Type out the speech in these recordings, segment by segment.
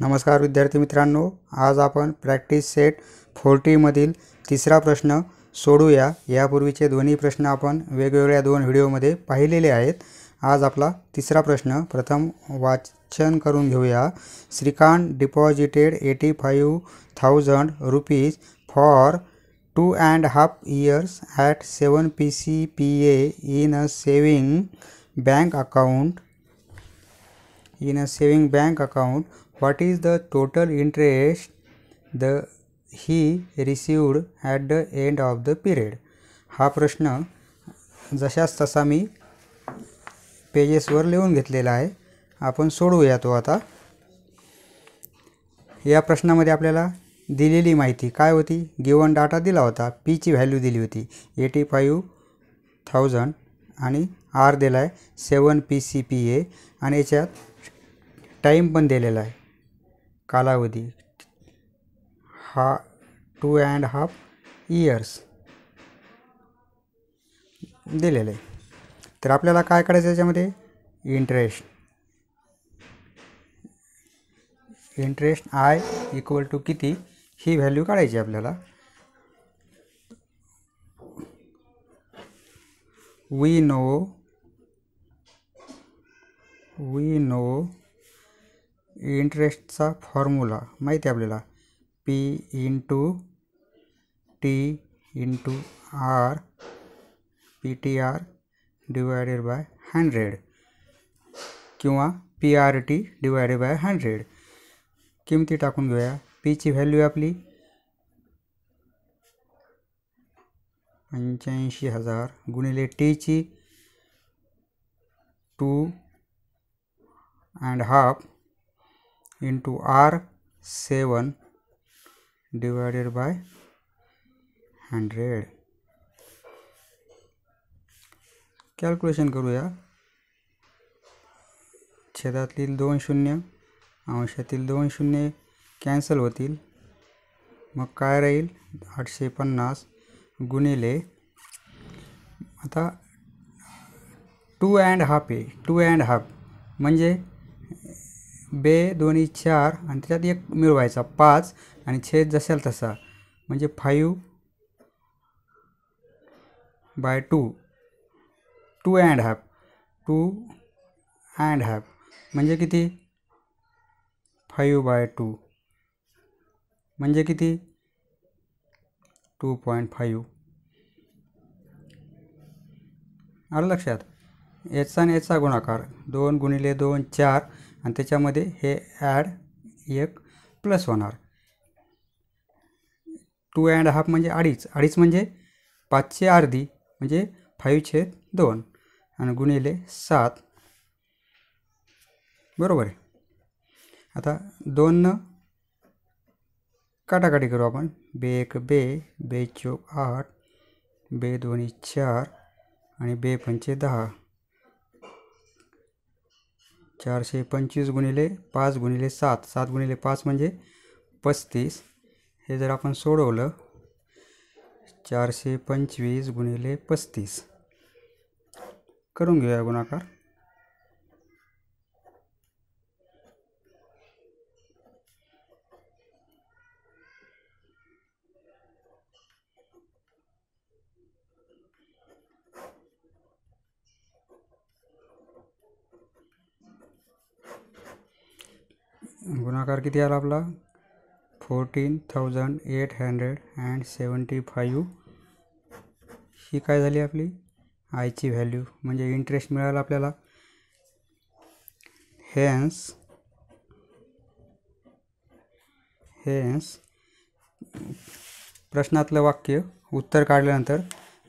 नमस्कार विद्यार्थी मित्रांनो, आज आपण प्रॅक्टिस सेट 40 मधील तिसरा प्रश्न सोडूया। यापूर्वीचे दोन्ही प्रश्न आपण वेगवेगळ्या दोन व्हिडिओमध्ये पाहिलेले आहेत। आज आपला तिसरा प्रश्न प्रथम वाचन करून घेऊया। Shrikant deposited 85,000 rupees for 2.5 years at 7 PCPA in a saving bank account. What is the total interest he received at the end of the period? हा प्रश्न जशास तसा मी पेजेसवर लिहून घेतलेला आहे। आपण सोडवूया तो आता। या प्रश्नामध्ये आपल्याला दिलेली माहिती काय होती? गिवन डाटा दिला होता, पी ची व्हॅल्यू दिली होती 85,000 आणि आर दिला आहे 7 PCPA आणि याच्यात टाइम पण दिलेला आहे, कालावधी हा 2.5 years दिलेले आहे। तर आपल्याला काय करायचं याच्यामध्ये? इंटरेस्ट आय इक्वल टू किती ही व्हॅल्यू काढायची आपल्याला। वी नो इंटरेस्टचा फॉर्म्युला माहिती आहे आपल्याला, P into T into R PTR divided by 100 किंवा PRT डिवायडेड बाय 100। किमती टाकून घेऊया। P ची व्हॅल्यू आपली 85,000 गुणिले T ची 2.5 into R 7 divided by 100। Calculation करूया। छेदातील 2 शून्य, अंशातील 2 शून्य कॅन्सल होतील, मग काय राहील 850 गुणिले आता 2.5 आहे। 2.5 म्हणजे बे दोन्ही 4 आणि त्याच्यात एक मिळवायचा 5 आणि छेद जसेल तसा म्हणजे 5/2 2.5 म्हणजे किती? 5/2 म्हणजे किती? 2.5। आलं लक्षात? याचा आणि याचा गुणाकार 2 गुणिले 2 4 आणि त्याच्यामध्ये हे ॲड 1 प्लस होणार। 2.5 म्हणजे अडीच म्हणजे 5ची अर्धी म्हणजे 5/2 आणि गुणिले 7 बरोबर आहे। आता 2 न काटाकाटी करू आपण। बे 1 बे 4 8 बे 2 4 आणि बे 5 10 425 गुणिले 5 गुणिले 7 7 गुणिले 5 म्हणजे 35। हे जर आपण सोडवलं 425 गुणिले 35 करून घेऊया गुणाकार। गुणाकार किती आला आपला? 14,875। ही काय झाली आपली आयची व्हॅल्यू म्हणजे इंटरेस्ट मिळाला आपल्याला। हेन्स प्रश्नातलं वाक्य उत्तर काढल्यानंतर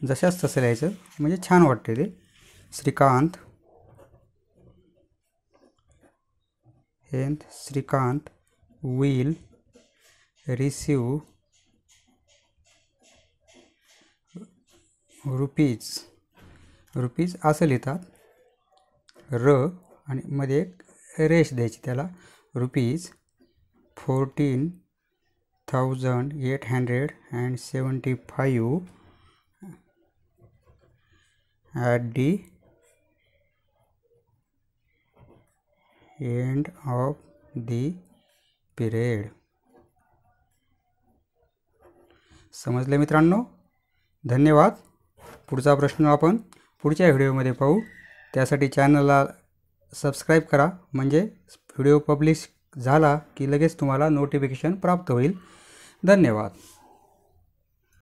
जशाच तसं लिहायचं म्हणजे छान वाटते ते। श्रीकांत will receive रुपीज असं लिहितात, र आणि मध्ये एक रेष द्यायची त्याला, ₹14,875 at the end of the period. समजले मित्रांनो? धन्यवाद. पुढचा प्रश्न आपण पुढच्या व्हिडिओमध्ये पाहू. त्यासाठी चॅनलला सबस्क्राईब करा, म्हणजे व्हिडिओ पब्लिश झाला की लगेच तुम्हाला नोटिफिकेशन प्राप्त होईल. धन्यवाद.